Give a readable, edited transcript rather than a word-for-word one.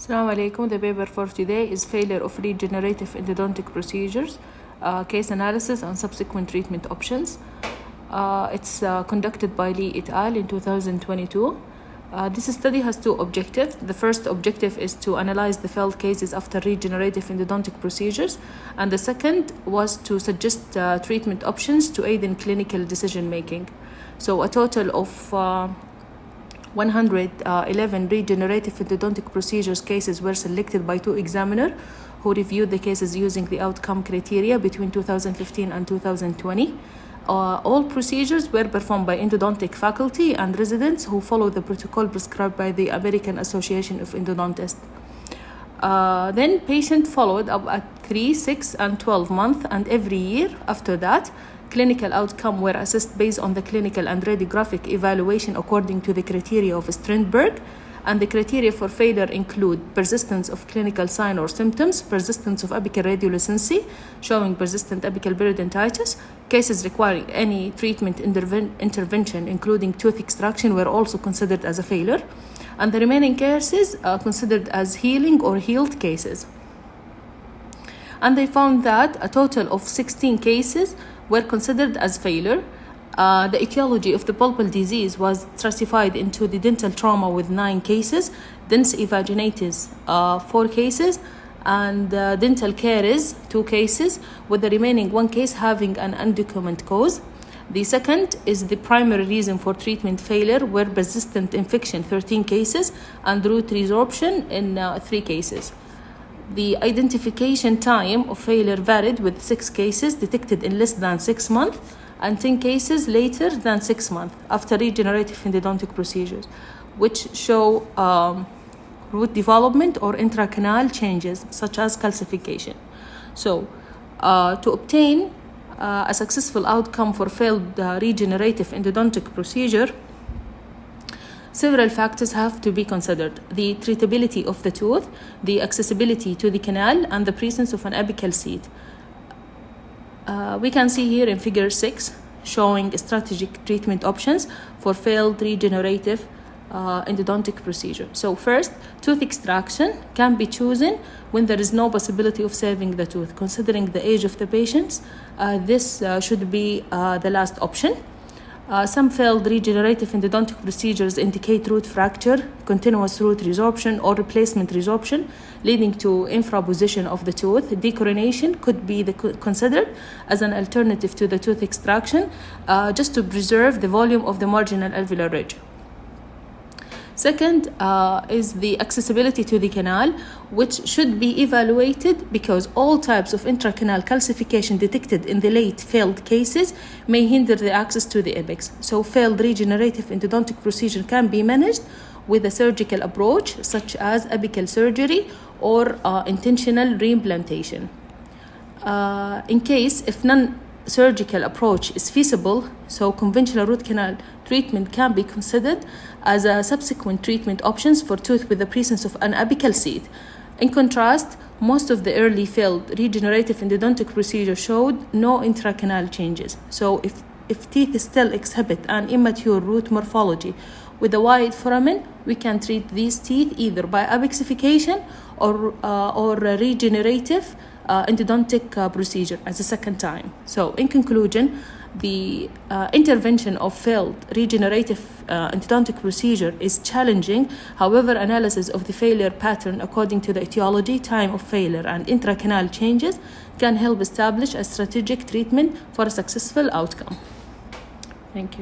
Assalamu alaikum. The paper for today is failure of regenerative endodontic procedures, case analysis and subsequent treatment options. It's conducted by Lee et al. In 2022. This study has two objectives. The first objective is to analyze the failed cases after regenerative endodontic procedures, and the second was to suggest treatment options to aid in clinical decision making. So a total of 111 regenerative endodontic procedures cases were selected by two examiners who reviewed the cases using the outcome criteria between 2015 and 2020. All procedures were performed by endodontic faculty and residents who follow the protocol prescribed by the American Association of Endodontists. Then patient followed up at 3, 6, and 12 months, and every year after that, clinical outcome were assessed based on the clinical and radiographic evaluation according to the criteria of Strindberg. And the criteria for failure include persistence of clinical sign or symptoms, persistence of apical radiolucency, showing persistent apical periodontitis. Cases requiring any treatment intervention, including tooth extraction, were also considered as a failure. And the remaining cases are considered as healing or healed cases. And they found that a total of 16 cases were considered as failure. The etiology of the pulpal disease was stratified into the dental trauma with 9 cases, dens invaginatis 4 cases, and dental caries 2 cases, with the remaining 1 case having an undocumented cause. The second is the primary reason for treatment failure were persistent infection 13 cases and root resorption in 3 cases. The identification time of failure varied, with 6 cases detected in less than 6 months and 10 cases later than 6 months after regenerative endodontic procedures, which show root development or intracanal changes such as calcification. So to obtain a successful outcome for failed regenerative endodontic procedure, several factors have to be considered: the treatability of the tooth, the accessibility to the canal, and the presence of an apical seat. We can see here in figure 6 showing strategic treatment options for failed regenerative endodontic procedure. So first, tooth extraction can be chosen when there is no possibility of saving the tooth. Considering the age of the patients, this should be the last option. Some failed regenerative endodontic procedures indicate root fracture, continuous root resorption, or replacement resorption, leading to infraposition of the tooth. Decoronation could be considered as an alternative to the tooth extraction, just to preserve the volume of the marginal alveolar ridge. Second is the accessibility to the canal, which should be evaluated because all types of intracanal calcification detected in the late failed cases may hinder the access to the apex. So failed regenerative endodontic procedure can be managed with a surgical approach such as apical surgery or intentional reimplantation. In case if non-surgical approach is feasible, so conventional root canal treatment can be considered as a subsequent treatment options for tooth with the presence of an apical seat. In contrast, most of the early failed regenerative endodontic procedure showed no intracanal changes. So if teeth still exhibit an immature root morphology with a wide foramen, we can treat these teeth either by apexification or regenerative endodontic procedure as a second time. So in conclusion, the intervention of failed regenerative endodontic procedure is challenging. However, analysis of the failure pattern according to the etiology, time of failure, and intracanal changes can help establish a strategic treatment for a successful outcome. Thank you.